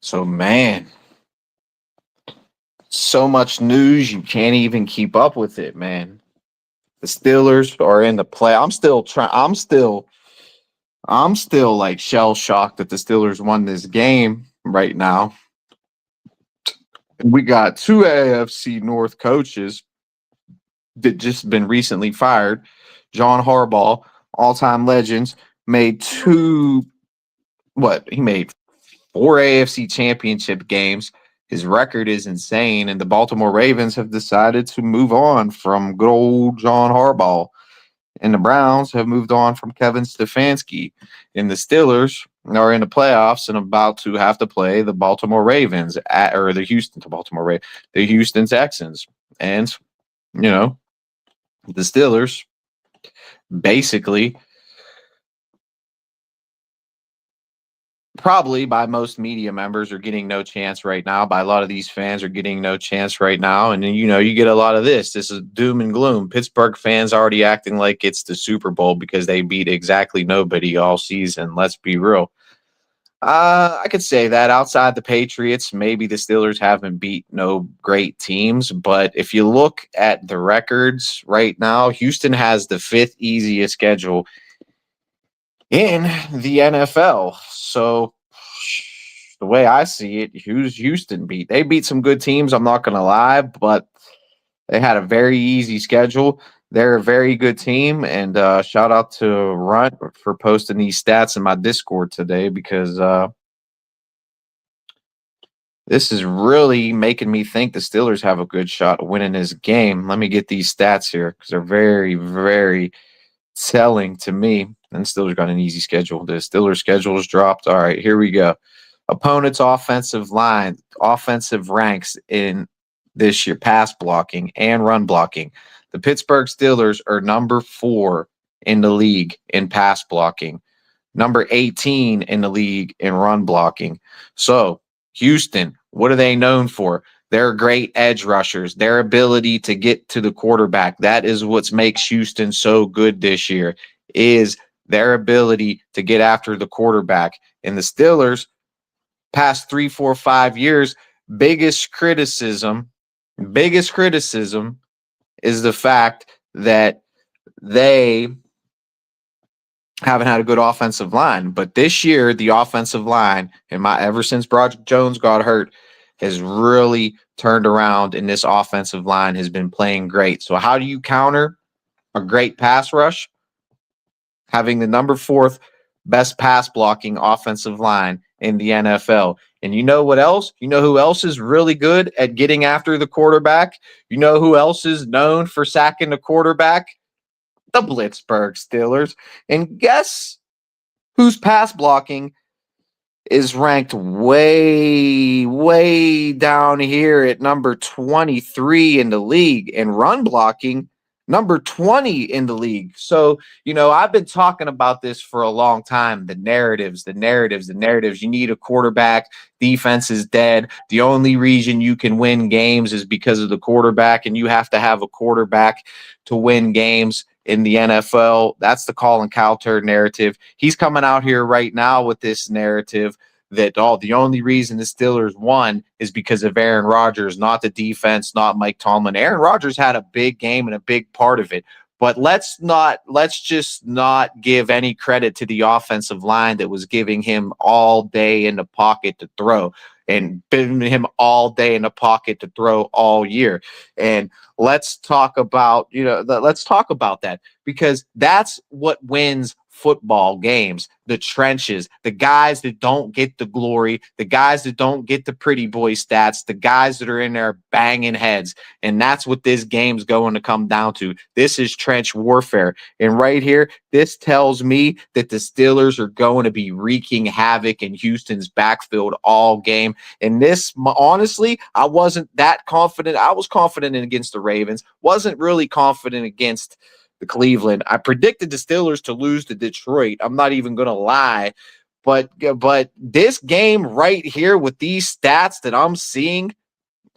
So, man, so much news you can't even keep up with it, man. The Steelers are in the play. I'm still trying. I'm still like shell shocked that the Steelers won this game right now. We got two AFC North coaches that just been recently fired. John Harbaugh, all-time legends, made he made four AFC championship games. His record is insane, and the Baltimore Ravens have decided to move on from good old John Harbaugh. And the Browns have moved on from Kevin Stefanski. And the Steelers are in the playoffs and about to have to play the Baltimore Ravens or the Houston Texans. And, you know, the Steelers basically, probably by most media members, are getting no chance right now. By a lot of these fans are getting no chance right now. And then, you get a lot of this. This is doom and gloom. Pittsburgh fans already acting like it's the Super Bowl because they beat exactly nobody all season. Let's be real. I could say that outside the Patriots, maybe the Steelers haven't beat no great teams. But if you look at the records right now, Houston has the fifth easiest schedule in the NFL. So the way I see it, who's Houston beat? They beat some good teams, I'm not going to lie, but they had a very easy schedule. They're a very good team, and shout out to Runt for posting these stats in my Discord today because this is really making me think the Steelers have a good shot of winning this game. Let me get these stats here because they're very, very telling to me. And the Steelers got an easy schedule. The Steelers schedule is dropped. All right, here we go. Opponent's offensive ranks in this year, pass blocking and run blocking. The Pittsburgh Steelers are number 4 in the league in pass blocking, number 18 in the league in run blocking. So, Houston, what are they known for? They're great edge rushers, their ability to get to the quarterback. That is what makes Houston so good this year, is their ability to get after the quarterback. And the Steelers, past 3, 4, 5 years, biggest criticism is the fact that they haven't had a good offensive line. But this year, the offensive line, ever since Broderick Jones got hurt, has really turned around, and this offensive line has been playing great. So how do you counter a great pass rush? Having the number 4th best pass blocking offensive line in the NFL. And you know what else? You know who else is really good at getting after the quarterback? You know who else is known for sacking the quarterback? The Pittsburgh Steelers. And guess whose pass blocking is ranked way, way down here at number 23 in the league, and run blocking number 20 in the league. So, I've been talking about this for a long time. The narratives. You need a quarterback. Defense is dead. The only reason you can win games is because of the quarterback, and you have to have a quarterback to win games in the NFL. That's the Colin Cowherd narrative. He's coming out here right now with this narrative that the only reason the Steelers won is because of Aaron Rodgers, not the defense, not Mike Tomlin. Aaron Rodgers had a big game and a big part of it. But let's just not give any credit to the offensive line that was giving him all day in the pocket to throw, and giving him all day in the pocket to throw all year. And let's talk about that, because that's what wins football games. The trenches, the guys that don't get the glory, the guys that don't get the pretty boy stats, the guys that are in there banging heads. And that's what this game's going to come down to. This is trench warfare. And right here, this tells me that the Steelers are going to be wreaking havoc in Houston's backfield all game. And this, honestly, I wasn't that confident. I was confident against the Ravens, wasn't really confident against the Cleveland. I predicted the Steelers to lose to Detroit. I'm not even going to lie. But this game right here with these stats that I'm seeing,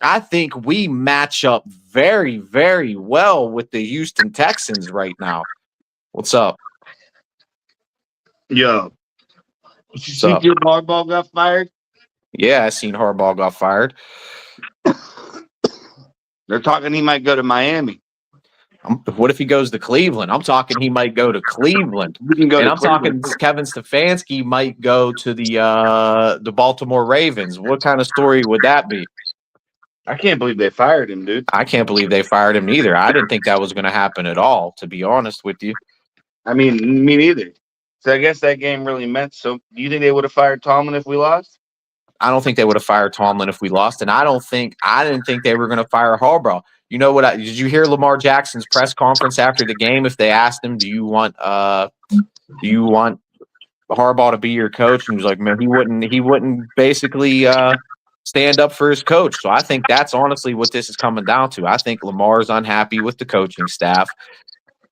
I think we match up very, very well with the Houston Texans right now. What's up? Yo, did you see Harbaugh got fired? Yeah, I seen Harbaugh got fired. They're talking he might go to Miami. What if he goes to Cleveland? I'm talking he might go to Cleveland. You can go And to I'm Cleveland. talking Kevin Stefanski might go to the Baltimore Ravens. What kind of story would that be? I can't believe they fired him, dude. I can't believe they fired him either. I didn't think that was going to happen at all, to be honest with you. I mean, me neither. So I guess that game really meant. So do you think they would have fired Tomlin if we lost? I don't think they would have fired Tomlin if we lost, and I didn't think they were going to fire Harbaugh. You know what? Did you hear Lamar Jackson's press conference after the game? If they asked him, do you want Harbaugh to be your coach? And he was like, man, he wouldn't basically stand up for his coach. So I think that's honestly what this is coming down to. I think Lamar's unhappy with the coaching staff.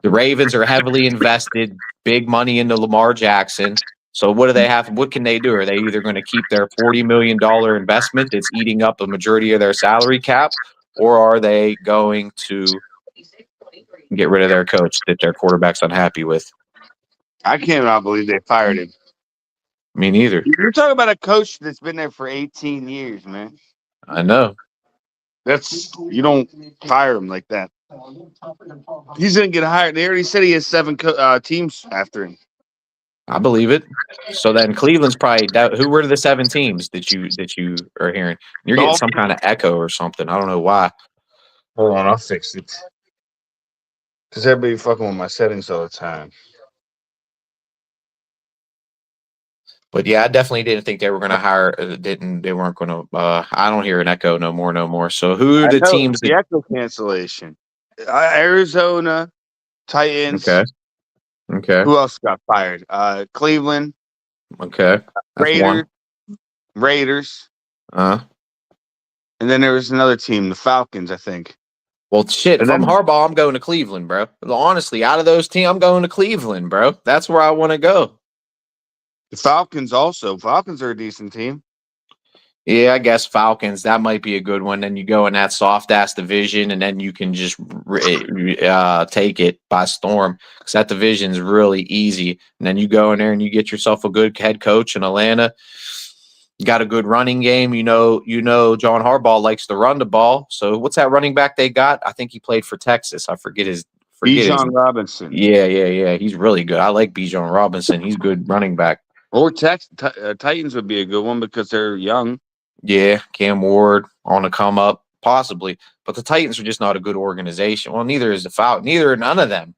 The Ravens are heavily invested, big money into Lamar Jackson. So what do they have? What can they do? Are they either going to keep their $40 million investment that's eating up a majority of their salary cap, or are they going to get rid of their coach that their quarterback's unhappy with? I cannot believe they fired him. Me neither. You're talking about a coach that's been there for 18 years, man. I know. You don't fire him like that. He's gonna get hired. They already said he has 7 teams after him. I believe it. So then Cleveland's probably who were the 7 teams that you are hearing? You're getting some kind of echo or something. I don't know why. Hold on, I'll fix it. Because everybody fucking with my settings all the time. But yeah, I definitely didn't think they were going to hire. They weren't going to. I don't hear an echo no more. So who are the teams? The echo cancellation. Arizona, Titans. Okay. Who else got fired? Cleveland. Okay. Raiders. And then there was another team, the Falcons, I think. Well, shit. If I'm Harbaugh, I'm going to Cleveland, bro. Honestly, out of those teams, I'm going to Cleveland, bro. That's where I want to go. The Falcons also. Falcons are a decent team. Yeah, I guess Falcons. That might be a good one. Then you go in that soft-ass division, and then you can just take it by storm because that division is really easy. And then you go in there and you get yourself a good head coach in Atlanta. You got a good running game. You know, John Harbaugh likes to run the ball. So what's that running back they got? I think he played for Texas. I forget his Bijan Robinson. Yeah. He's really good. I like Bijan Robinson. He's a good running back. Or Titans would be a good one because they're young. Yeah, Cam Ward on the come up, possibly. But the Titans are just not a good organization. Well, neither is the Falcons. Neither are none of them.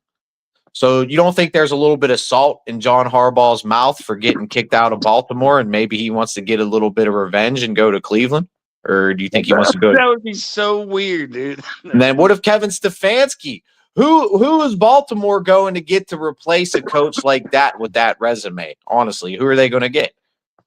So you don't think there's a little bit of salt in John Harbaugh's mouth for getting kicked out of Baltimore, and maybe he wants to get a little bit of revenge and go to Cleveland? Or do you think he wants to go? That would be so weird, dude. And then what if Kevin Stefanski? Who is Baltimore going to get to replace a coach like that with that resume? Honestly, who are they going to get?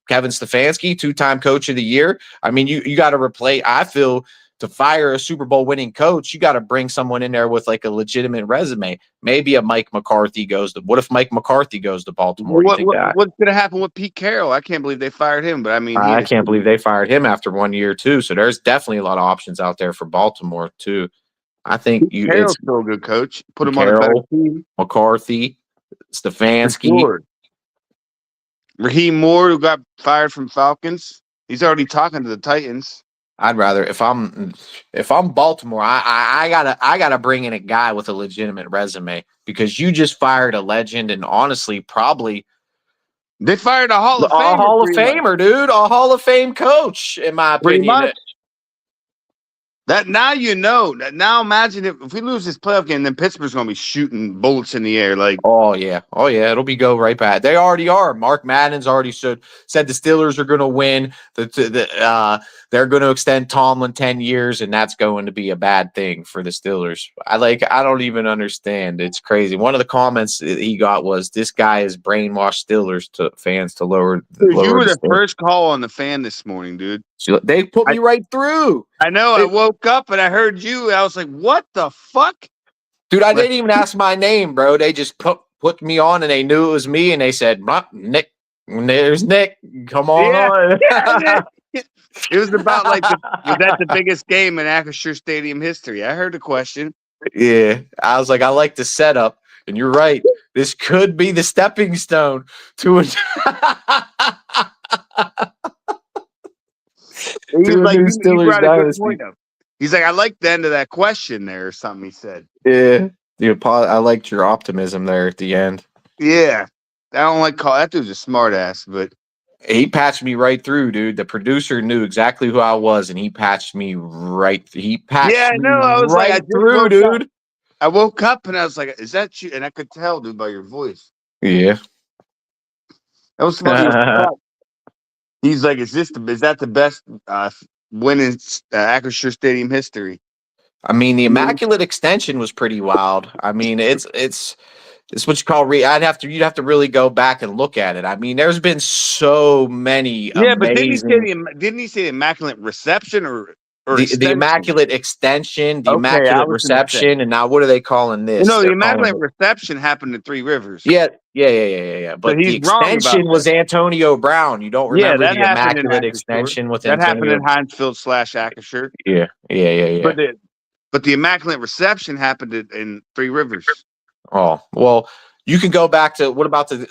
Kevin Stefanski, 2-time coach of the year. I mean, you got to replace. I feel to fire a Super Bowl winning coach, you got to bring someone in there with like a legitimate resume. Maybe a Mike McCarthy goes to. What if Mike McCarthy goes to Baltimore? What's going to happen with Pete Carroll? I can't believe they fired him. But I mean, I can't believe they fired him after 1 year too. So there's definitely a lot of options out there for Baltimore too. I think Carroll's still a good coach. Put him Carroll, on a better team. McCarthy, Stefanski. Sure. Raheem Moore, who got fired from Falcons, he's already talking to the Titans. I'd rather if I'm Baltimore, I gotta bring in a guy with a legitimate resume because you just fired a legend and honestly probably they fired a Hall of Famer. A Hall of Famer, dude, a Hall of Fame coach, in my opinion. That now you know. Now imagine if we lose this playoff game, then Pittsburgh's going to be shooting bullets in the air. Like, oh yeah, it'll be go right back. They already are. Mark Madden's already said the Steelers are going to win. They're going to extend Tomlin 10 years, and that's going to be a bad thing for the Steelers. I don't even understand. It's crazy. One of the comments he got was, "This guy has brainwashed Steelers to fans to lower." You were the first call on the fan this morning, dude. They put me right through. I know. I woke up and I heard you. And I was like, "What the fuck, dude?" I didn't even ask my name, bro. They just put me on, and they knew it was me, and they said, "Nick, there's Nick. Come on." Yeah. It was about was that the biggest game in Acrisure Stadium history? I heard the question. Yeah, I was like, I like the setup, and you're right. This could be the stepping stone to a. He's to a like, new you Steelers brought a good dynasty. point up. He's like, I like the end of that question there or something he said. Yeah. I liked your optimism there at the end. Yeah. I don't like call that dude's a smart ass, but He patched me right through, dude. The producer knew exactly who I was, and he patched me right. He patched yeah, I me know. I was like, I right just through, woke up. dude. I woke up and I was like, is that you? And I could tell, dude, by your voice. Yeah. That was funny as fuck. He's like, is that the best win in Acrisure Stadium history? I mean, the Immaculate Extension was pretty wild. I mean, it's what you call you'd have to really go back and look at it. I mean, there's been so many Yeah, but amazing didn't he say the Immaculate Reception or the extension? Immaculate Extension, the Okay, Immaculate Reception, and now what are they calling this? No, the They're calling Immaculate Reception happened in Three Rivers. Yeah. So But the he's wrong about extension was Antonio Brown. You don't Yeah, remember that the happened in Immaculate Acrisure. Extension with That happened Antonio? in Hinesfield / Acrisure. Yeah. But the Immaculate Reception happened in Three Rivers. Oh, well, you can go back to what about the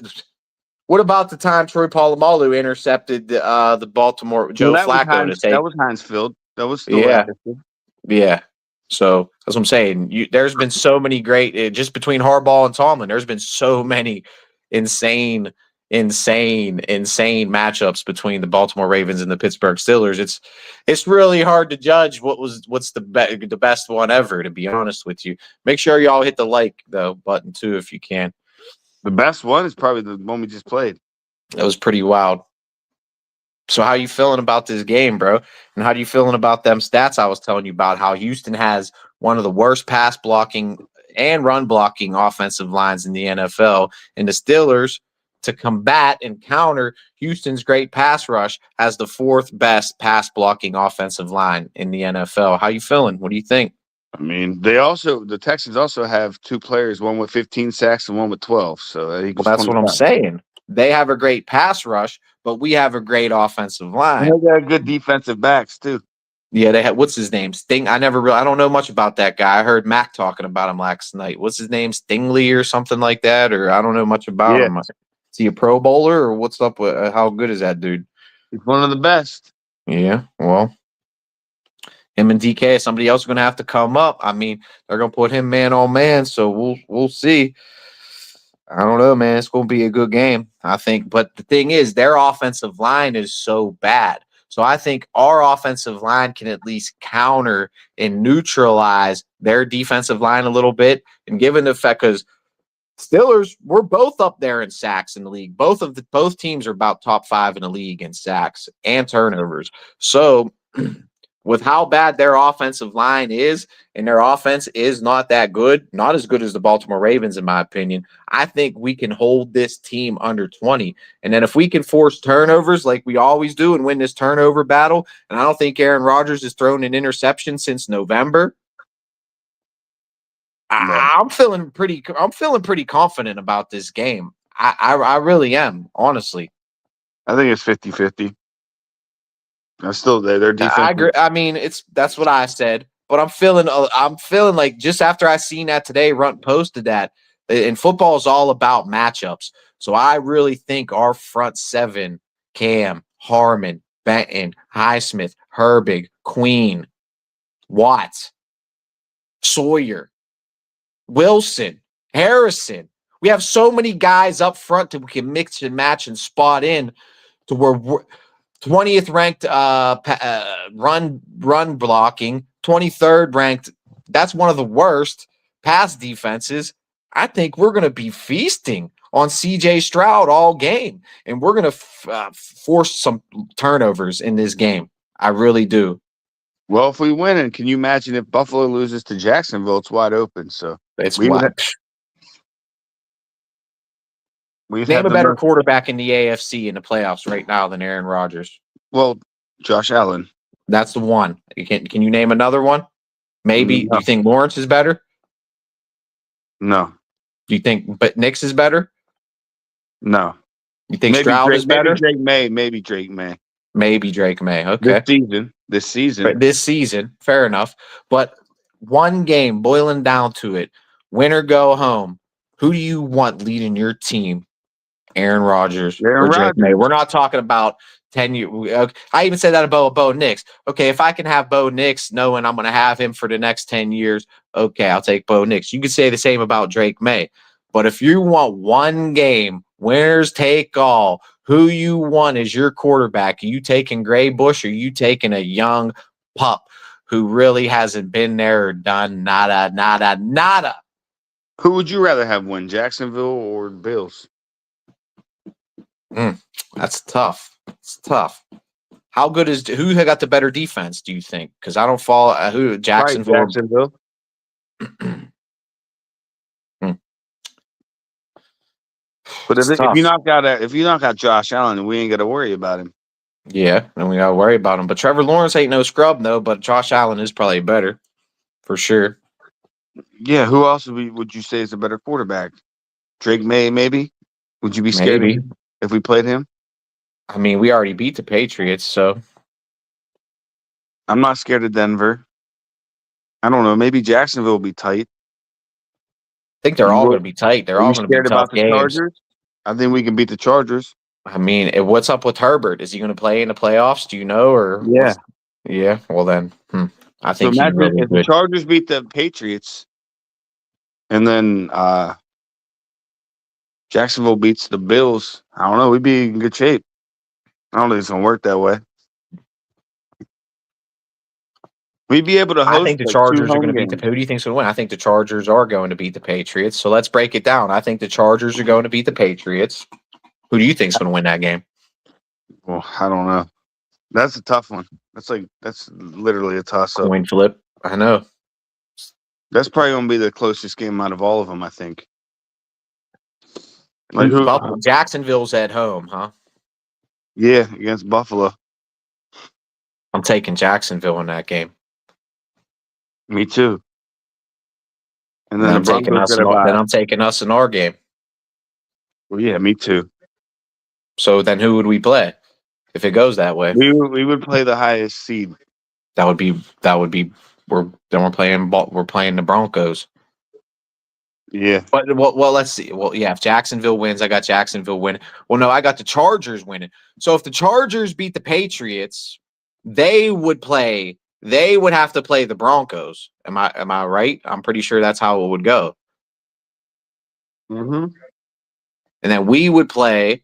time Troy Polamalu intercepted the Baltimore Joe Flacco to take? That was Hinesfield. That was still Acrisure. Yeah. So that's what I'm saying. There's been so many great just between Harbaugh and Tomlin. There's been so many insane matchups between the Baltimore Ravens and the Pittsburgh Steelers. It's really hard to judge what's the best one ever. To be honest with you, make sure y'all hit the like though button too if you can. The best one is probably the one we just played. That was pretty wild. So how you feeling about this game, bro? And how do you feeling about them stats I was telling you about? How Houston has one of the worst pass blocking and run blocking offensive lines in the NFL, and the Steelers, to combat and counter Houston's great pass rush, has the fourth best pass blocking offensive line in the NFL. How you feeling? What do you think? I mean, the Texans also have two players, one with 15 sacks and one with 12. So I think that's what I'm saying. They have a great pass rush, but we have a great offensive line. And they got good defensive backs too. Yeah, they had what's his name? I don't know much about that guy. I heard Mac talking about him last night. What's his name? Stingley or something like that? Or I don't know much about him. Is he a Pro Bowler or what's up with how good is that dude? He's one of the best. Yeah, well, him and DK, somebody else is gonna have to come up. I mean, they're gonna put him man on man, so we'll see. I don't know, man. It's going to be a good game, I think. But the thing is, their offensive line is so bad. So I think our offensive line can at least counter and neutralize their defensive line a little bit. And given the fact, because Steelers, we're both up there in sacks in the league. Both teams are about top 5 in the league in sacks and turnovers. So with how bad their offensive line is, and their offense is not that good, not as good as the Baltimore Ravens, in my opinion, I think we can hold this team under 20. And then if we can force turnovers like we always do and win this turnover battle, and I don't think Aaron Rodgers has thrown an interception since November, I'm feeling pretty confident about this game. I really am, honestly. I think it's 50-50. I'm still there. Their defense. I agree. I mean, that's what I said, but I'm feeling like just after I seen that today, Runt posted that, and football is all about matchups. So I really think our front seven, Cam, Harmon, Benton, Highsmith, Herbig, Queen, Watts, Sawyer, Wilson, Harrison. We have so many guys up front that we can mix and match and spot in to where we're 20th ranked run blocking, 23rd ranked. That's one of the worst pass defenses. I think we're going to be feasting on CJ Stroud all game, and we're going to force some turnovers in this game. I really do. Well, if we win, and can you imagine if Buffalo loses to Jacksonville? It's wide open. So it's wide. Name a better quarterback in the AFC in the playoffs right now than Aaron Rodgers. Well, Josh Allen. That's the one. Can you name another one? Maybe. No. Do you think Lawrence is better? No. Do you think Nix is better? No. You think Stroud is better? Maybe Drake May. Maybe Drake May. Okay. This season. Fair enough. But one game, boiling down to it, win or go home, who do you want leading your team? Aaron Rodgers or Drake May? We're not talking about 10 year. Okay, I even said that about Bo Nix. Okay, if I can have Bo Nix knowing I'm going to have him for the next 10 years, okay, I'll take Bo Nix. You could say the same about Drake May. But if you want one game, winners take all, who you want as your quarterback, are you taking Gray Bush or are you taking a young pup who really hasn't been there or done nada, nada, nada? Who would you rather have win, Jacksonville or Bills? That's tough. It's tough. How good is who got the better defense? Do you think? Because I don't follow who Jacksonville. Right, Jacksonville. But if you knock out Josh Allen, we ain't got to worry about him. Yeah, and we got to worry about him. But Trevor Lawrence ain't no scrub though. But Josh Allen is probably better, for sure. Yeah, who else would you say is a better quarterback? Drake May, maybe. Would you be scared of him if we played him? I mean, we already beat the Patriots, so I'm not scared of Denver. I don't know. Maybe Jacksonville will be tight. I think they're all going to be tight. They're all going to be tough games. Chargers? I think we can beat the Chargers. I mean, what's up with Herbert? Is he going to play in the playoffs? Do you know? Or yeah. Well, then I think so he's really if good. the Chargers beat the Patriots, and then Jacksonville beats the Bills, I don't know. We'd be in good shape. I don't think it's going to work that way. We'd be able to host. I think the Chargers are going to beat the. Who do you think's going to win? I think the Chargers are going to beat the Patriots. So let's break it down. I think the Chargers are going to beat the Patriots. Who do you think's going to win that game? Well, I don't know. That's a tough one. That's literally a toss-up. Coin flip. I know. That's probably going to be the closest game out of all of them, I think. Like Jacksonville's at home, huh? Yeah, against Buffalo. I'm taking Jacksonville in that game. Me too. And then I'm taking us in our game. Well, yeah, me too. So then who would we play if it goes that way? We would play the highest seed. That would be we're playing the Broncos. Yeah. But well, let's see. Well, yeah, if Jacksonville wins, I got Jacksonville winning. Well, no, I got the Chargers winning. So if the Chargers beat the Patriots, they would have to play the Broncos. Am I right? I'm pretty sure that's how it would go. Mm-hmm. And then we would play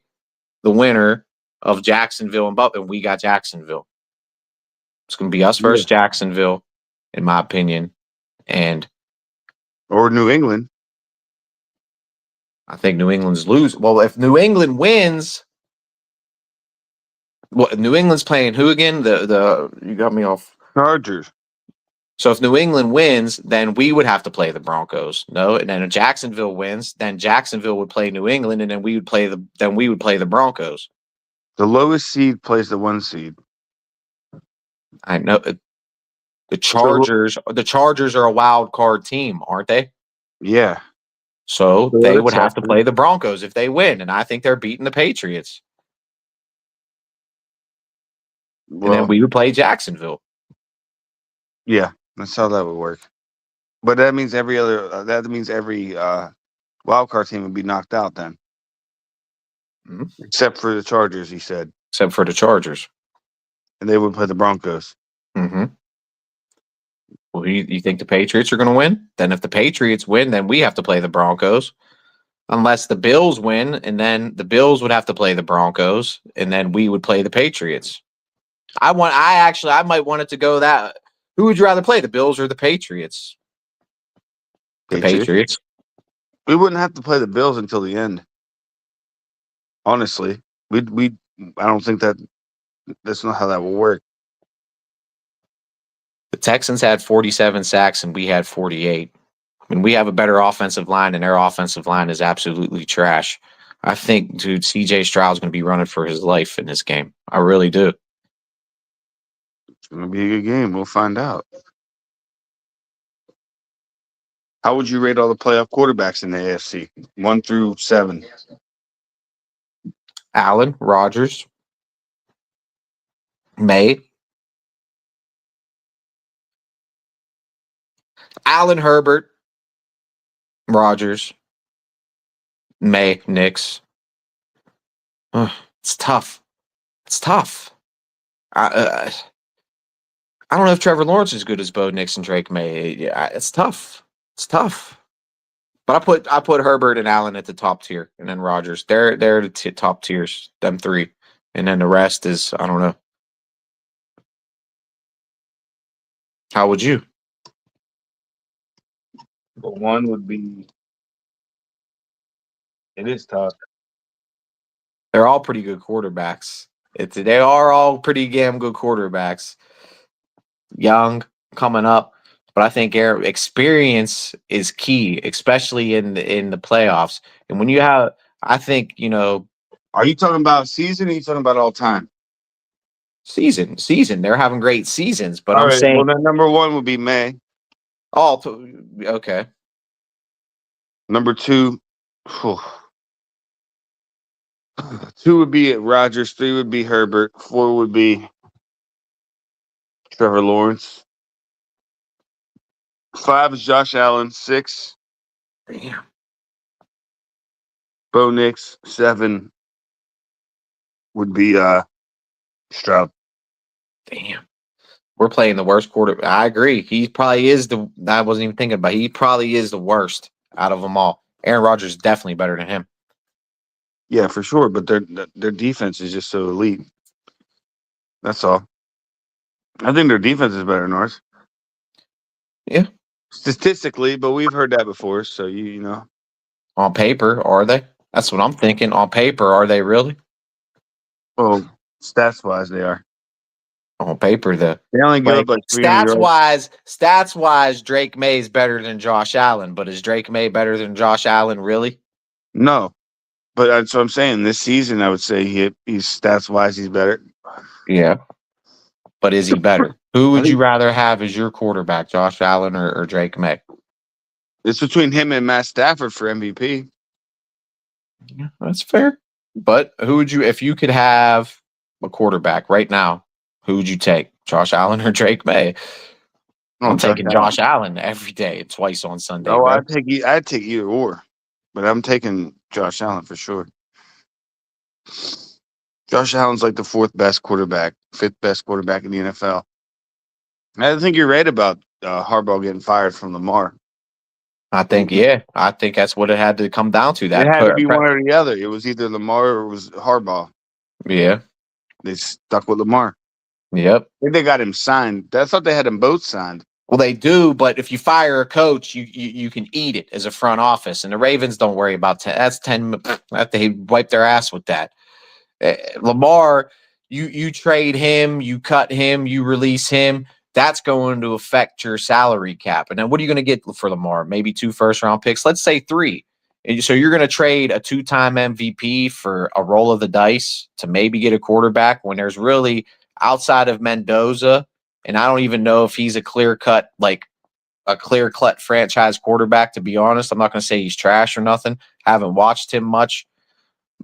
the winner of Jacksonville and we got Jacksonville. It's going to be us versus Jacksonville, in my opinion, or New England. I think New England's lose. Well, if New England wins, New England's playing who again? The you got me off. Chargers. So if New England wins, then we would have to play the Broncos. No, and then if Jacksonville wins, then Jacksonville would play New England, and then we would play the Broncos. The lowest seed plays the 1 seed. I know. The Chargers are a wild card team, aren't they? Yeah. So they would have to play the Broncos if they win, and I think they're beating the Patriots. Well, and then we would play Jacksonville. Yeah, that's how that would work. But that means every wild card team would be knocked out then. Mm-hmm. Except for the Chargers, he said. Except for the Chargers. And they would play the Broncos. Mm-hmm. Well, you think the Patriots are going to win? Then if the Patriots win, then we have to play the Broncos. Unless the Bills win, and then the Bills would have to play the Broncos, and then we would play the Patriots. I might want it to go that. Who would you rather play, the Bills or the Patriots? The Patriots. We wouldn't have to play the Bills until the end. Honestly, I don't think that's not how that will work. The Texans had 47 sacks and we had 48. I mean, we have a better offensive line, and their offensive line is absolutely trash. I think, dude, CJ Stroud's going to be running for his life in this game. I really do. It's going to be a good game. We'll find out. How would you rate all the playoff quarterbacks in the AFC? 1 through 7. Allen, Rodgers, May. Allen, Herbert, Rodgers, May, Nix. It's tough. It's tough. I don't know if Trevor Lawrence is good as Bo Nix and Drake May. It's tough. It's tough. But I put Herbert and Allen at the top tier, and then Rodgers. They're the top tiers. Them three, and then the rest is I don't know. How would you? But one would be. It is tough. They're all pretty good quarterbacks. They are all pretty damn good quarterbacks. Young, coming up, but I think experience is key, especially in the playoffs. And when you have, I think Are you talking about season? Or are you talking about all time? season. They're having great seasons, but All I'm right. saying Well, then number one would be May. Okay. Number two, two would be Rodgers. Three would be Herbert. Four would be Trevor Lawrence. 5 is Josh Allen. 6, Damn. Bo Nix. 7 would be Stroud. Damn. We're playing the worst quarter. I agree. He probably is I wasn't even thinking about it. He probably is the worst out of them all. Aaron Rodgers is definitely better than him. Yeah, for sure. But their defense is just so elite. That's all. I think their defense is better than ours. Yeah. Statistically, but we've heard that before. So you know. On paper, are they? That's what I'm thinking. On paper, are they really? Well, stats wise, they are. On paper, They only give up like 300 yards. stats wise, Drake May is better than Josh Allen. But is Drake May better than Josh Allen? Really? No, but that's what I'm saying. This season, I would say he's stats wise, he's better. Yeah. But is he better? Who would think- you rather have as your quarterback, Josh Allen or Drake May? It's between him and Matt Stafford for MVP. Yeah, that's fair. But who would you, if you could have a quarterback right now, who would you take? Josh Allen or Drake May? I'm taking Josh Allen every day, twice on Sunday. Oh, bro. I'd take either or, but I'm taking Josh Allen for sure. Josh Allen's like the 4th best quarterback, 5th best quarterback in the NFL. I think you're right about Harbaugh getting fired from Lamar. I think that's what it had to come down to. That It had to be one or the other. It was either Lamar or it was Harbaugh. Yeah. They stuck with Lamar. Yep. I think they got him signed. I thought they had them both signed. Well, they do, but if you fire a coach, you can eat it as a front office, and the Ravens don't worry about 10. That's 10. They wipe their ass with that. Lamar, you trade him, you cut him, you release him. That's going to affect your salary cap. And then what are you going to get for Lamar? Maybe 2 first-round picks. Let's say 3. And so you're going to trade a 2-time MVP for a roll of the dice to maybe get a quarterback when there's really outside of Mendoza, and I don't even know if he's a clear-cut franchise quarterback, to be honest. I'm not going to say he's trash or nothing. Haven't watched him much.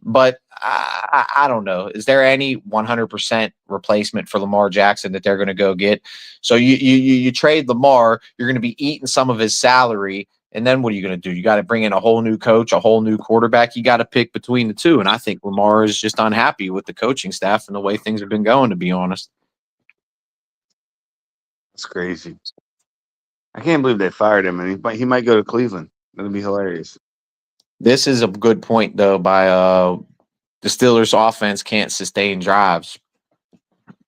But I don't know. Is there any 100% replacement for Lamar Jackson that they're going to go get? So you trade Lamar, you're going to be eating some of his salary, and then what are you going to do? You got to bring in a whole new coach, a whole new quarterback. You got to pick between the two, and I think Lamar is just unhappy with the coaching staff and the way things have been going, to be honest. That's crazy. I can't believe they fired him, and he might go to Cleveland. That'd be hilarious. This is a good point, though, by the Steelers' offense can't sustain drives.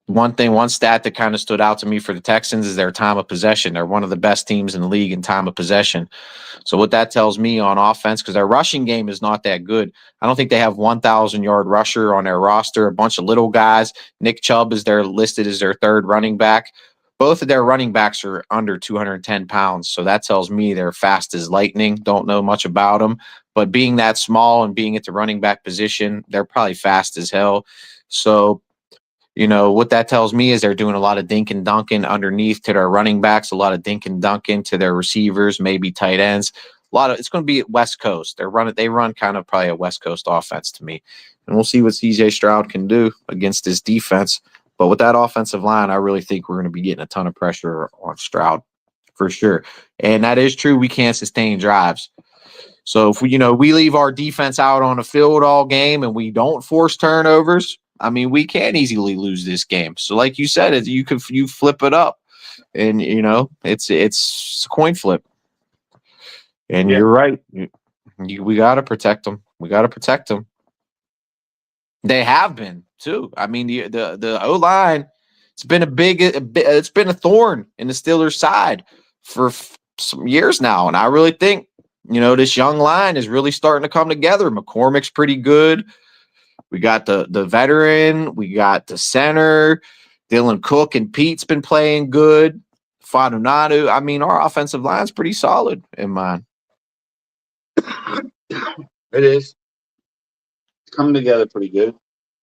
One stat that kind of stood out to me for the Texans is their time of possession. They're one of the best teams in the league in time of possession. So what that tells me on offense, because their rushing game is not that good. I don't think they have 1,000-yard rusher on their roster, a bunch of little guys. Nick Chubb is listed as their 3rd running back. Both of their running backs are under 210 pounds. So that tells me they're fast as lightning. Don't know much about them. But being that small and being at the running back position, they're probably fast as hell. So, what that tells me is they're doing a lot of dink and dunking underneath to their running backs, a lot of dink and dunking to their receivers, maybe tight ends. It's going to be at West Coast. They run kind of probably a West Coast offense to me. And we'll see what CJ Stroud can do against this defense. But with that offensive line, I really think we're going to be getting a ton of pressure on Stroud for sure. And that is true. We can't sustain drives. So if we leave our defense out on the field all game and we don't force turnovers, I mean, we can easily lose this game. So, like you said, you flip it up, and it's a coin flip. And Yeah. you're right. We got to protect them. We got to protect them. They have been too. I mean, the O line. It's been a thorn in the Steelers' side for some years now, and I really think this young line is really starting to come together. McCormick's pretty good. We got the veteran. We got the center. Dylan Cook and Pete's been playing good. Fadunadu. I mean, our offensive line's pretty solid in mine. It is. It's coming together pretty good.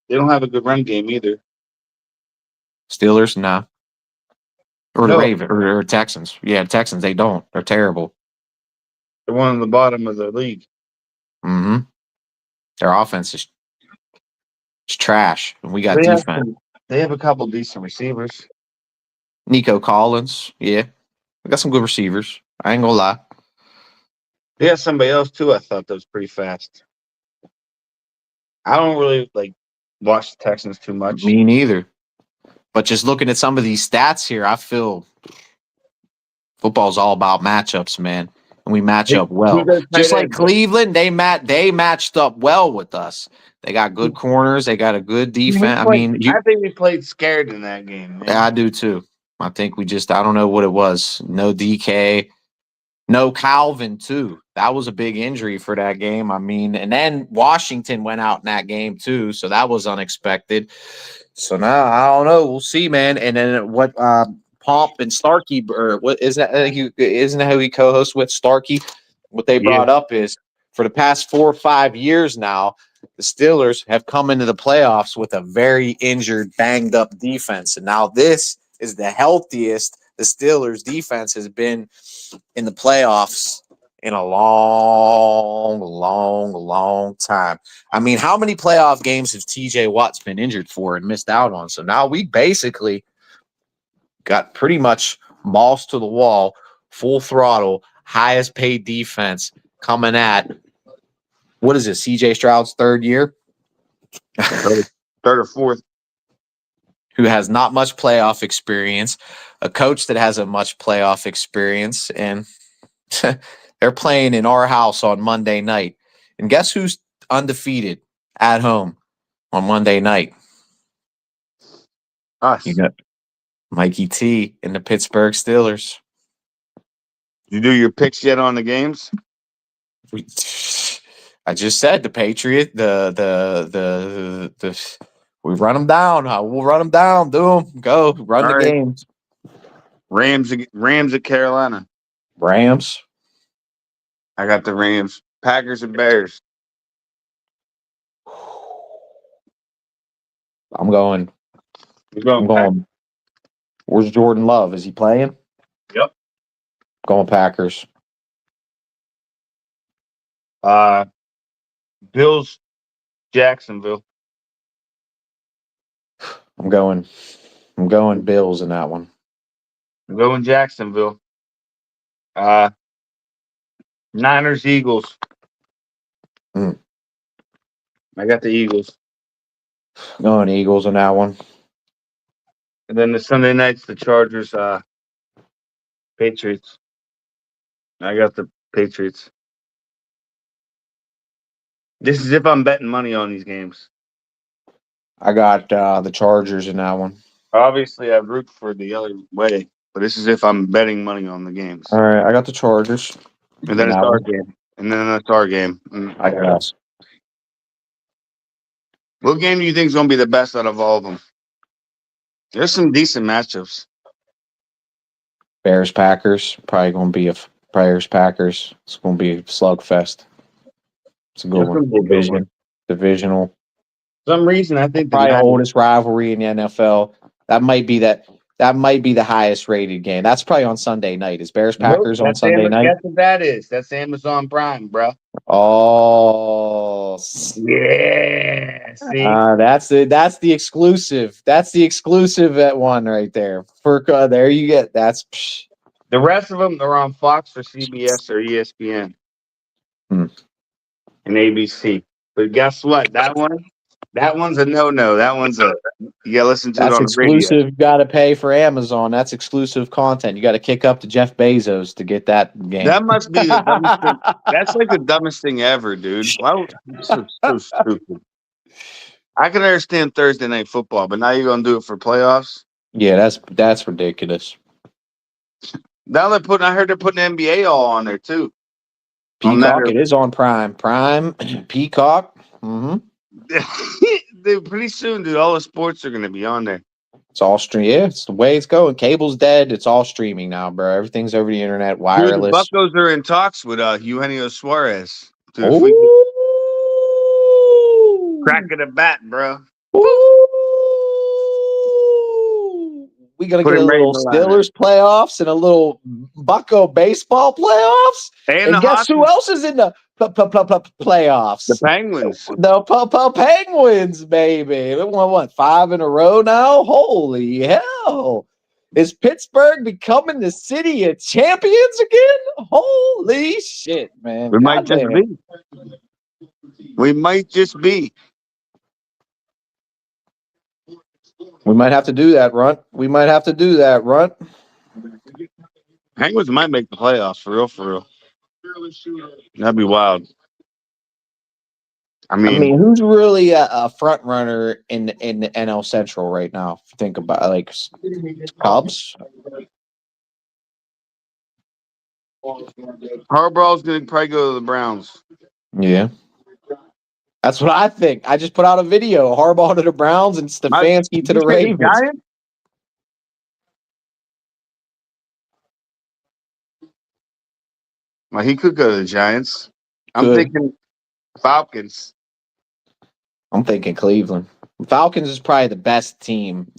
They don't have a good run game either. Steelers, nah. Or the No. Ravens or Texans. Yeah, Texans, they don't. They're terrible. They're one of the bottom of the league. Mm-hmm. Their offense is trash. And we got defense. They have a couple decent receivers. Nico Collins. Yeah. We got some good receivers. I ain't gonna lie. They have somebody else too. I thought that was pretty fast. I don't really watch the Texans too much. Me neither. But just looking at some of these stats here, I feel football's all about matchups, man. And we match up well. Just like Cleveland, they matched up well with us. They got good corners. They got a good defense. I think we played scared in that game, man. Yeah, I do too. I think I don't know what it was. No DK, no Calvin too. That was a big injury for that game. I mean, and then Washington went out in that game too, so that was unexpected. So now I don't know. We'll see, man. And then what? Pomp and Starkey, or what is that? Isn't that who he co-hosts with Starkey? What they brought up is for the past 4 or 5 years now, the Steelers have come into the playoffs with a very injured, banged up defense, and now this is the healthiest the Steelers defense has been in the playoffs in a long, long, long time. I mean, how many playoff games has TJ Watt's been injured for and missed out on? So now we basically got pretty much balls to the wall, full throttle, highest paid defense coming at, what is it, CJ Stroud's third year? Third or fourth. Who has not much playoff experience, a coach that hasn't much playoff experience, and they're playing in our house on Monday night. And guess who's undefeated at home on Monday night? Us. You got Mikey T and the Pittsburgh Steelers. You do your picks yet on the games? I just said the Patriot, we run them down. We'll run them down. Do them. Go. Run all the games. Rams at Carolina. Rams. I got the Rams. Packers and Bears. I'm going. You're going. I'm going. Where's Jordan Love? Is he playing? Yep. Going Packers. Bills, Jacksonville. I'm going Bills in that one. I'm going Jacksonville. Niners, Eagles. I got the Eagles. Going Eagles in that one. And then the Sunday nights, the Chargers, Patriots. I got the Patriots. This is if I'm betting money on these games. I got the Chargers in that one. Obviously, I root for the other way, but this is if I'm betting money on the games. All right, I got the Chargers. And then it's our game. And then that's our game. I guess. What game do you think is going to be the best out of all of them? There's some decent matchups. Bears, Packers. Probably going to be a Bears, Packers. It's going to be a slugfest. It's a good one. Divisional. For some reason, I think probably the oldest rivalry in the NFL. That might be the highest rated game. That's probably on Sunday night. Is Bears Packers on Sunday night? Guess what that is? That's Amazon Prime, bro. Oh, yeah. See, that's the exclusive. That's the exclusive at one right there. There you get. That's the rest of them. They're on Fox or CBS or ESPN and ABC. But guess what? That one That one's a no. That one's a you gotta listen to it That's on the radio. exclusive. You got to pay for Amazon. That's exclusive content. You got to kick up to Jeff Bezos to get that game. That must be the dumbest thing. That's like the dumbest thing ever, dude. Why would so stupid? I can understand Thursday night football, but now you're gonna do it for playoffs. Yeah, that's ridiculous. Now I heard they're putting NBA all on there too. Peacock, it is on Prime. Prime, Peacock. Mm-hmm. Dude, pretty soon, dude, all the sports are gonna be on there. It's all stream. Yeah, it's the way it's going. Cable's dead. It's all streaming now, bro. Everything's over the internet, wireless. Dude, the Buccos are in talks with Eugenio Suarez. Dude, if we crack of the bat, bro. We gonna get a little Steelers playoffs and a little Bucco baseball playoffs. And guess who else is in the playoffs? The Penguins. The Penguins, baby. We won what, 5 in a row now? Holy hell! Is Pittsburgh becoming the city of champions again? Holy shit, man! We might just be. We might just be. We might have to do that, Runt. Penguins might make the playoffs, for real. That'd be wild. I mean who's really a front runner in the NL Central right now? If you think about it, like Cubs. Harbaugh's going to probably go to the Browns. Yeah. That's what I think. I just put out a video. Harbaugh to the Browns and Stefanski to the Ravens. Well, he could go to the Giants. I'm thinking Falcons. I'm thinking Cleveland. Falcons is probably the best team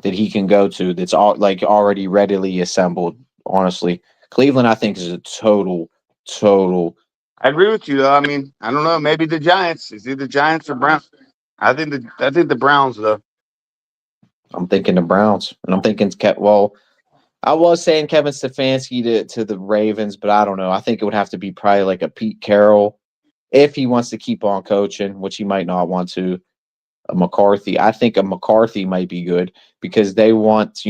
that he can go to that's all like already readily assembled, honestly. Cleveland, I think, is a total. I agree with you, though. I mean, I don't know. Maybe the Giants. It's either Giants or Browns. I think the Browns, though. I'm thinking the Browns, and I'm thinking I was saying Kevin Stefanski to the Ravens, but I don't know. I think it would have to be probably like a Pete Carroll if he wants to keep on coaching, which he might not want to. A McCarthy. I think a McCarthy might be good because they want,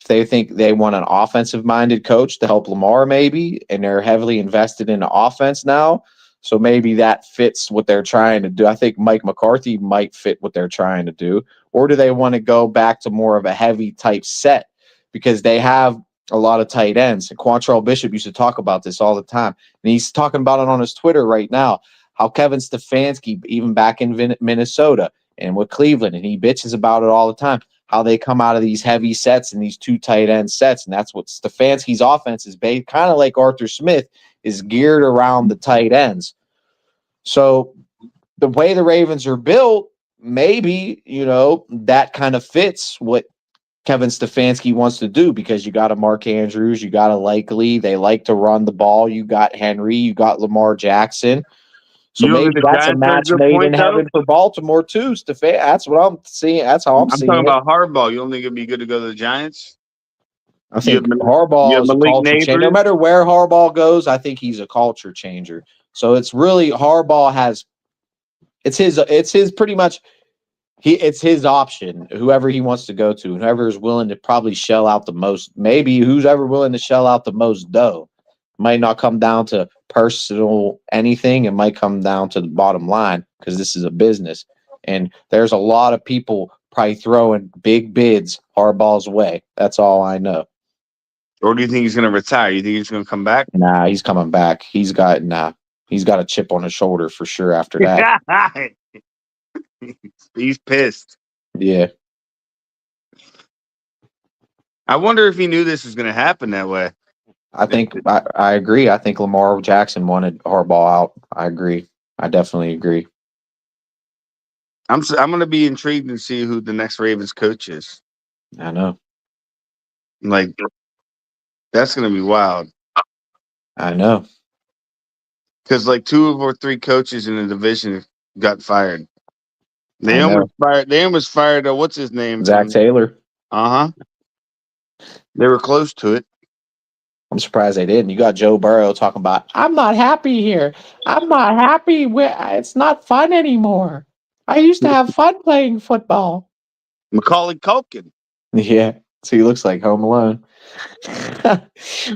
they think they want an offensive-minded coach to help Lamar maybe, and they're heavily invested in the offense now. So maybe that fits what they're trying to do. I think Mike McCarthy might fit what they're trying to do. Or do they want to go back to more of a heavy type set? Because they have a lot of tight ends. And Quantrell Bishop used to talk about this all the time. And he's talking about it on his Twitter right now, how Kevin Stefanski, even back in Minnesota and with Cleveland, and he bitches about it all the time, how they come out of these heavy sets and these 2 tight end sets. And that's what Stefanski's offense is based, kind of like Arthur Smith, is geared around the tight ends. So the way the Ravens are built, maybe, that kind of fits what Kevin Stefanski wants to do because you got a Mark Andrews, you got a Likely, they like to run the ball, you got Henry, you got Lamar Jackson. So maybe that's a match made in heaven for Baltimore too, Stefan. That's what I'm seeing. That's how I'm seeing it. I'm talking about Harbaugh. You don't think it'd be good to go to the Giants? I think Harbaugh is a culture changer. No matter where Harbaugh goes, I think he's a culture changer. So it's really Harbaugh has it's his pretty much it's his option, whoever he wants to go to, whoever is willing to probably shell out the most, maybe who's ever willing to shell out the most dough. Might not come down to personal anything. It might come down to the bottom line because this is a business. And there's a lot of people probably throwing big bids Harbaugh's way. That's all I know. Or do you think he's going to retire? You think he's going to come back? Nah, he's coming back. He's got a chip on his shoulder for sure after that. He's pissed. Yeah. I wonder if he knew this was going to happen that way. I think I agree. I think Lamar Jackson wanted Harbaugh out. I agree. I definitely agree. I'm going to be intrigued to see who the next Ravens coach is. I know. Like, that's going to be wild. I know. Because like 2 or 3 coaches in the division got fired. They almost fired. What's his name? Zach Taylor. They were close to it. I'm surprised they didn't. You got Joe Burrow talking about, I'm not happy here. I'm not happy. It's not fun anymore. I used to have fun playing football. Macaulay Culkin. Yeah. So he looks like Home Alone.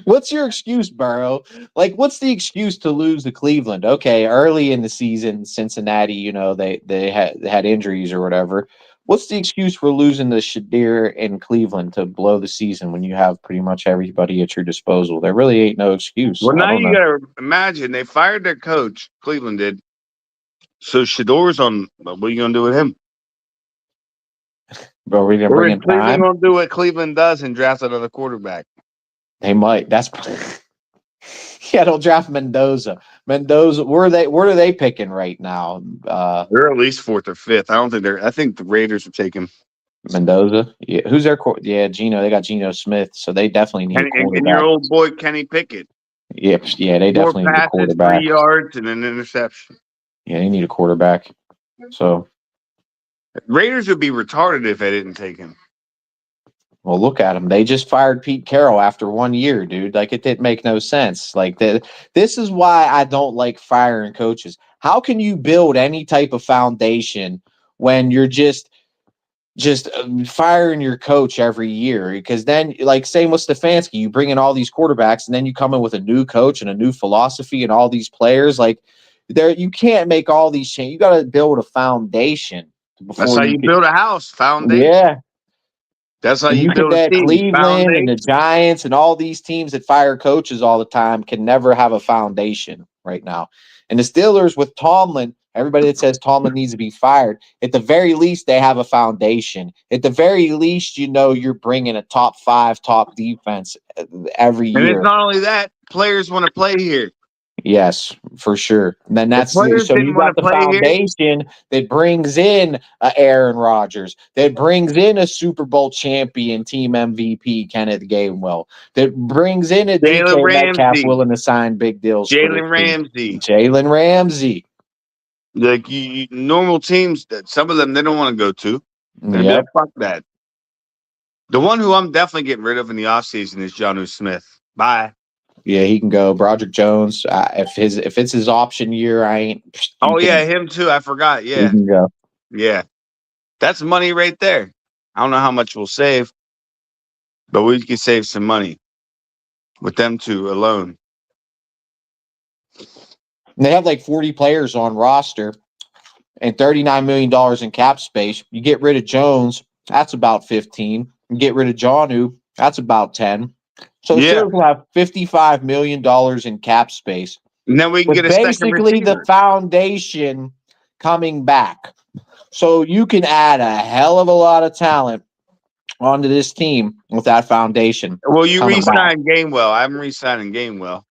What's your excuse, Burrow? Like, what's the excuse to lose to Cleveland? Okay, early in the season, Cincinnati, they had injuries or whatever. What's the excuse for losing to Shadir in Cleveland to blow the season when you have pretty much everybody at your disposal? There really ain't no excuse. Well, I now don't you know. got to imagine they fired their coach. Cleveland did. So Shador's on. What are you going to do with him? Are we gonna Or bring is in Cleveland time? going to do what Cleveland does and draft another quarterback? They might. That's yeah. They'll draft Mendoza. Where are they picking right now? They're at least 4th or 5th. I don't think they're. I think the Raiders are taking. Mendoza. Yeah. Who's their yeah, Geno. They got Geno Smith, so they definitely need a And your quarterback. old boy Kenny Pickett. Yep. Yeah, they 4 definitely need a passes, quarterback. 3 yards, and an interception. Yeah, they need a quarterback. So Raiders would be retarded if they didn't take him. well, look at them. They just fired Pete Carroll after 1 year, dude. Like it didn't make no sense. Like this is why I don't like firing coaches. How can you build any type of foundation when you're just firing your coach every year? Because then, like, same with Stefanski, you bring in all these quarterbacks and then you come in with a new coach and a new philosophy and all these players. Like, you can't make all these changes. You got to build a foundation before That's how you build a house. Foundation. Yeah, That's how and you you can build a that team. Cleveland and the Foundation. Giants and all these teams that fire coaches all the time can never have a foundation right now. And the Steelers with Tomlin, everybody that says Tomlin needs to be fired, at the very least, they have a foundation. At the very least, you're bringing a top 5, top defense every And it's year. not only that, players want to play here. Yes, for sure. And then If players so didn't you want got to the play here, foundation that brings in Aaron Rodgers, that brings in a Super Bowl champion, team MVP Kenneth Gainwell, that brings in a Jalen DK Metcalf Ramsey, willing to sign big deals for this Jalen team. Ramsey. Jalen Ramsey. Like normal teams, that some of them they don't want to go to. They'd be like, Yep. fuck that. The one who I'm definitely getting rid of in the offseason is Jonnu Smith. Bye. Yeah, he can go. Broderick Jones. If it's his option year, I ain't. Yeah, him too. I forgot. He Yeah. can go. Yeah. That's money right there. I don't know how much we'll save, but we could save some money with them two alone. And they have like 40 players on roster and $39 million in cap space. You get rid of Jones, that's about 15. You get rid of Jonnu, that's about 10. So the Steelers will have $55 million in cap space. And then we can With get a second basically the receiver. foundation coming back. So you can add a hell of a lot of talent onto this team with that foundation. Well, you re-sign Gainwell. I'm re-signing Gainwell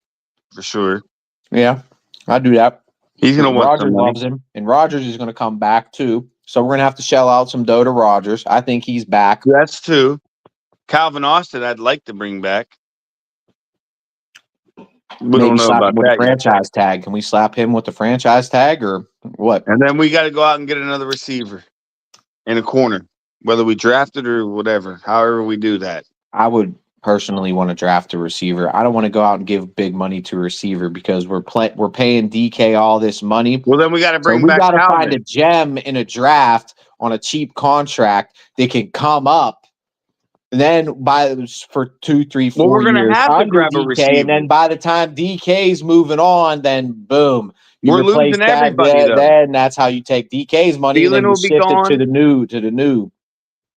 for sure. Yeah, I do that. He's going to want Rodgers some money. loves him, and Rodgers is going to come back too. So we're going to have to shell out some dough to Rodgers. I think he's back. That's two. Calvin Austin, I'd like to bring back. We don't know about with that a franchise tag. Can we slap him with the franchise tag or what? And then we got to go out and get another receiver in a corner, whether we draft it or whatever. However we do that. I would personally want to draft a receiver. I don't want to go out and give big money to a receiver because we're paying DK all this money. Well, then we got to bring we back got to Calvin. find a gem in a draft on a cheap contract that can come up. Then for 2, 3, 4 we're gonna years have to under grab a DK, receiver. and then by the time DK's moving on, then boom, you We're replace losing that. everybody, though. Then that's how you take DK's money and Thielen then you will be shift it to gone. the new.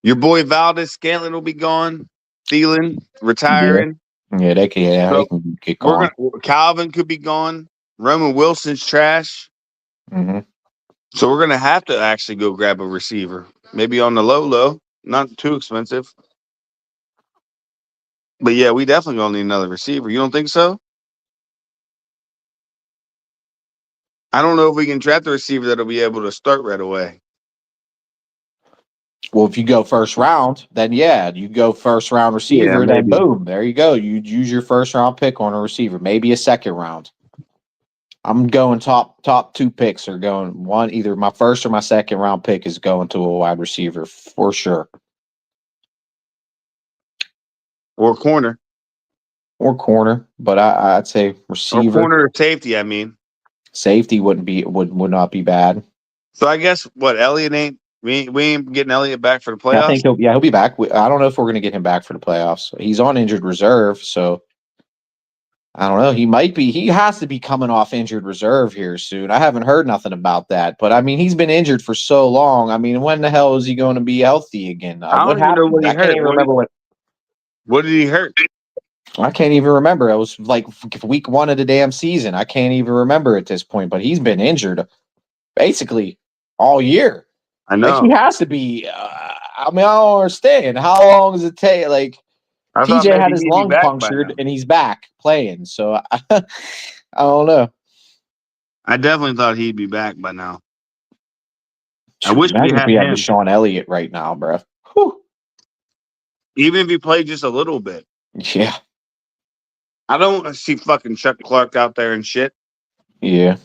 Your boy Valdez-Scantling will be gone. Thielen retiring. Yeah, they can get gone. Calvin could be gone. Roman Wilson's trash. Mm-hmm. So we're gonna have to actually go grab a receiver, maybe on the low, not too expensive. But yeah, we definitely gonna need another receiver. You don't think so? I don't know if we can draft a receiver that'll be able to start right away. Well, if you go first round, then yeah, you go first round receiver, then boom, there you go. You use your first round pick on a receiver, maybe a second round. I'm going top 2 picks are going one, either my first or my second round pick is going to a wide receiver for sure. Or corner. or corner, but I'd say Or receiver. corner or safety, I mean. Safety would not be bad. So I guess what Elliott ain't we ain't getting Elliott back for the I playoffs. think he'll be back. I don't know if we're going to get him back for the playoffs. He's on injured reserve, so I don't know. He might be. He has to be coming off injured reserve here soon. I haven't heard nothing about that, but I mean, he's been injured for so long. I mean, when the hell is he going to be healthy again? I What don't even know happened? what he I can't hurt. even remember what. What did he hurt? I can't even remember. It was like week 1 of the damn season. I can't even remember at this point. But he's been injured basically all year. I Like he know. has to be. I mean, I don't understand. How long does it take? Like I thought TJ had maybe his he'd be lung back by punctured now. and he's back playing. So I don't know. I definitely thought he'd be back by now. I Shoot, wish we imagine if had we had him. Deshaun Elliott right now, bro. Whew. Even if he played just a little bit. Yeah, I don't want to see fucking Chuck Clark out there and shit. yeah.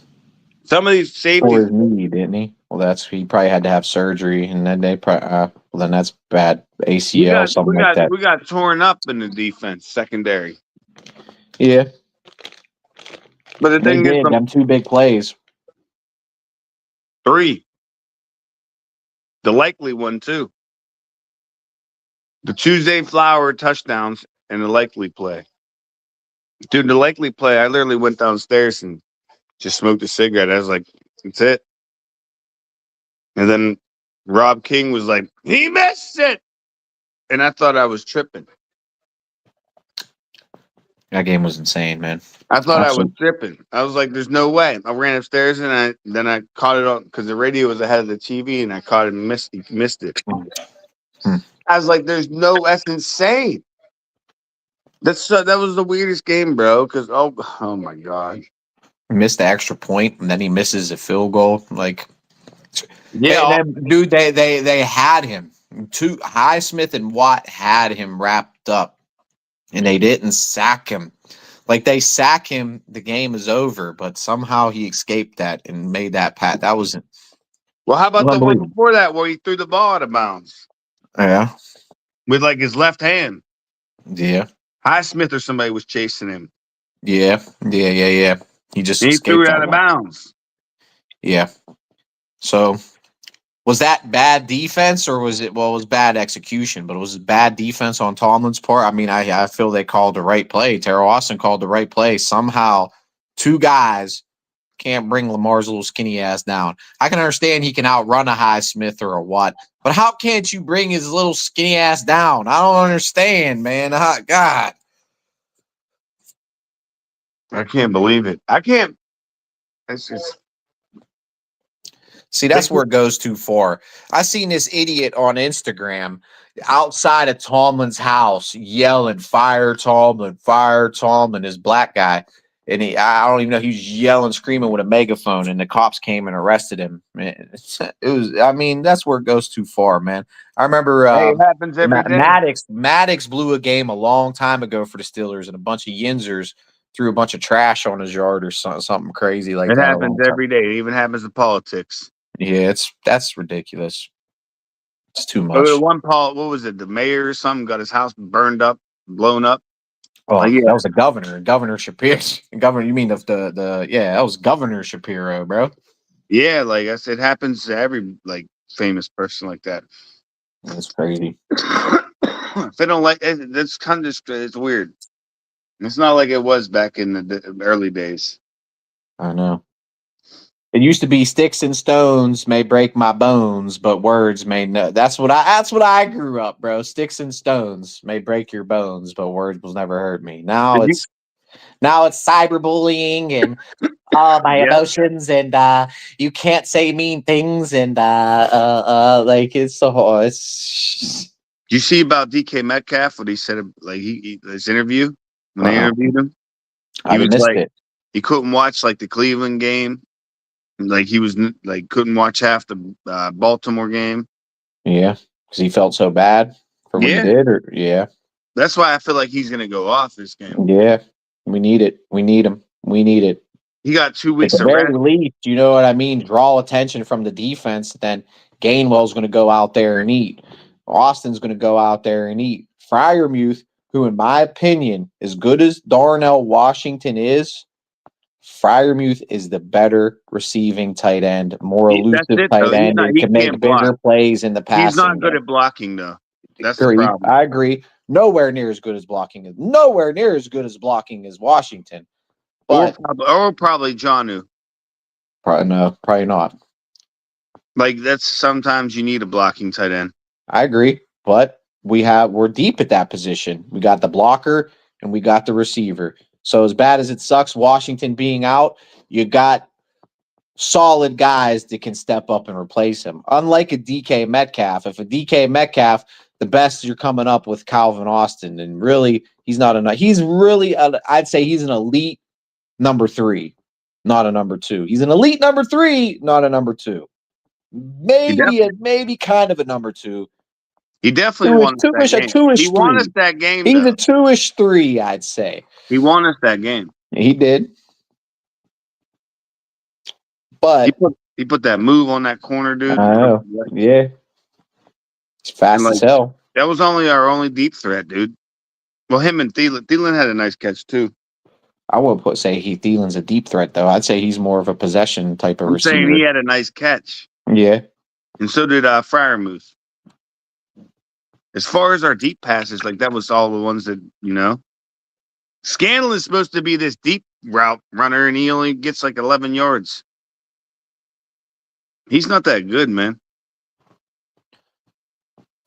Some of these For safeties. his knee, didn't he? Well, he probably had to have surgery, and then they probably well, then that's bad ACL, something like that. We got torn up in the defense secondary. Yeah, But the they thing is, did them 2 big plays. 3. The likely one too. The Tuesday Flower touchdowns and the likely play. Dude, the likely play, I literally went downstairs and just smoked a cigarette. I was like, that's it. And then Rob King was like, he missed it. And I thought I was tripping. That game was insane, man. I thought I was Absolutely. tripping. I was like, there's no way. I ran upstairs and I caught it on because the radio was ahead of the TV and I caught it and missed it. Hmm. I was like, that's insane. That was the weirdest game, bro. Because oh my god, He missed the extra point, and then he misses a field goal. Like, yeah, and then, dude, they had him. Highsmith and Watt had him wrapped up, and they didn't sack him. Like they sack him, the game is over. But somehow he escaped that and made that pat. That was Well, how about the one unbelievable. before that where he threw the ball out of bounds Yeah, with like his left hand? yeah, Highsmith or somebody was chasing him. yeah. He just And he threw escaped it that out of one. bounds. Yeah. So was that bad defense or was it? Well, it was bad execution, but it was bad defense on Tomlin's part. I mean, I feel they called the right play. Terrell Austin called the right play. Somehow, 2 guys can't bring Lamar's little skinny ass down. I can understand he can outrun a Highsmith or a Watt, but how can't you bring his little skinny ass down? I don't understand, man. God. I can't believe it. I can't. It's just See, that's where it goes too far. I seen this idiot on Instagram outside of Tomlin's house yelling, "Fire Tomlin, fire Tomlin," this black guy. And I don't even know, he was yelling, screaming with a megaphone, and the cops came and arrested him. Man, I mean, that's where it goes too far, man. I remember hey, it happens every day. Maddox blew a game a long time ago for the Steelers, and a bunch of yinzers threw a bunch of trash on his yard or something crazy like It that. happens every day. It even happens in politics. Yeah, that's ridiculous. It's too But much. what was it? The mayor or something got his house burned up, blown up. Oh, yeah. that was the Governor Shapiro. Governor, you mean the yeah, that was Governor Shapiro, bro. Yeah, like I said, it happens to every like famous person like that. That's crazy. If they don't like it, that's kind of it's weird. It's not like it was back in the early days. I know. It used to be sticks and stones may break my bones, but words may no. That's what I grew up, bro. Sticks and stones may break your bones, but words will never hurt me. Now it's cyberbullying and all my emotions, and you can't say mean things, and like it's so hard. It's Do you see about DK Metcalf? What he said, like his interview when they interviewed him, I was missed like it. he couldn't watch like the Cleveland game, like he was like couldn't watch half the Baltimore game. Yeah, because he felt so bad for what he did, or That's why I feel like he's gonna go off this game. Yeah, we need it. We need him. We need it. He got 2 weeks At the of very rest. least, you know what I mean? Draw attention from the defense. Then Gainwell's going to go out there and eat. Austin's going to go out there and eat. Fryermuth who, in my opinion, as good as Darnell Washington is, Freiermuth is the better receiving tight end, more That's elusive it though. tight end, and He can make can't block. bigger plays in the He's passing not good game. at blocking though. That's the problem. I agree. Nowhere near as good as blocking. Nowhere near as good as blocking as Washington. But Or probably Jonnu. probably not. Like that's sometimes you need a blocking tight end. I agree, but we're deep at that position. We got the blocker and we got the receiver. So as bad as it sucks, Washington being out, you got solid guys that can step up and replace him. Unlike a DK Metcalf, if a DK Metcalf, the best you're coming up with Calvin Austin, and really he's not enough. He's really, I'd say he's an elite number 3, not a number 2. He's an elite number 3, not a number 2. Maybe kind of a number 2. He definitely won us that game. He won us that game. He's a 2-ish 3, I'd say. He won us that game. He did. But he put that move on that corner, dude. I know. Yeah. It's fast as hell. That was our only deep threat, dude. Well, him and Thielen. Thielen had a nice catch too. I wouldn't say Thielen's a deep threat though. I'd say he's more of a possession type of receiver. I'm saying he had a nice catch. Yeah. And so did Freiermuth. As far as our deep passes, like that was all the ones that, Scandal is supposed to be this deep route runner, and he only gets like 11 yards. He's not that good, man.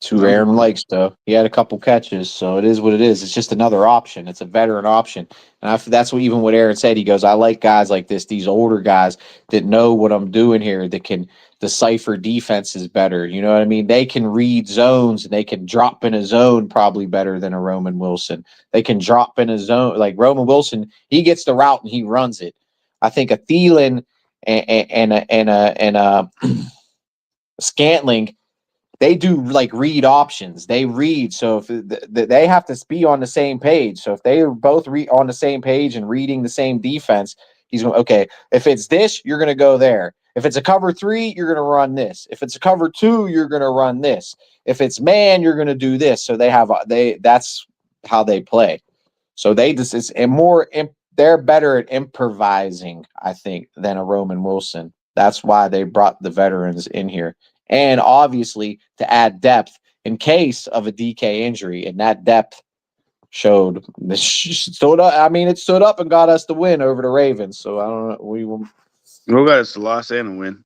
To Aaron likes, though. He had a couple catches, so it is what it is. It's just another option. It's a veteran option. And that's what Aaron said. He goes, I like guys like this, these older guys that know what I'm doing here, that can decipher defenses better. You know what I mean? They can read zones, and they can drop in a zone probably better than a Roman Wilson. They can drop in a zone. Like Roman Wilson, he gets the route and he runs it. I think a Thielen and a Scantling, they do like read options. They read. So if they have to be on the same page. So if they are both on the same page and reading the same defense, he's going, okay, if it's this, you're going to go there. If it's a cover 3, you're going to run this. If it's a cover 2, you're going to run this. If it's man, you're going to do this. So that's how they play. So they're better at improvising, I think, than a Roman Wilson. That's why they brought the veterans in here. And obviously to add depth in case of a DK injury. And that depth showed it stood up and got us the win over the Ravens. So I don't know. We got us the loss and a win.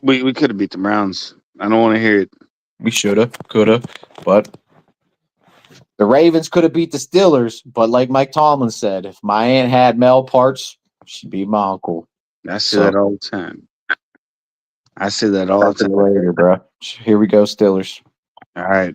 We could have beat the Browns. I don't want to hear it. We should have, could have, but the Ravens could have beat the Steelers. But like Mike Tomlin said, if my aunt had male parts, she'd be my uncle. I say that all the time. I say that all the time. Later, bro. Here we go, Steelers. All right.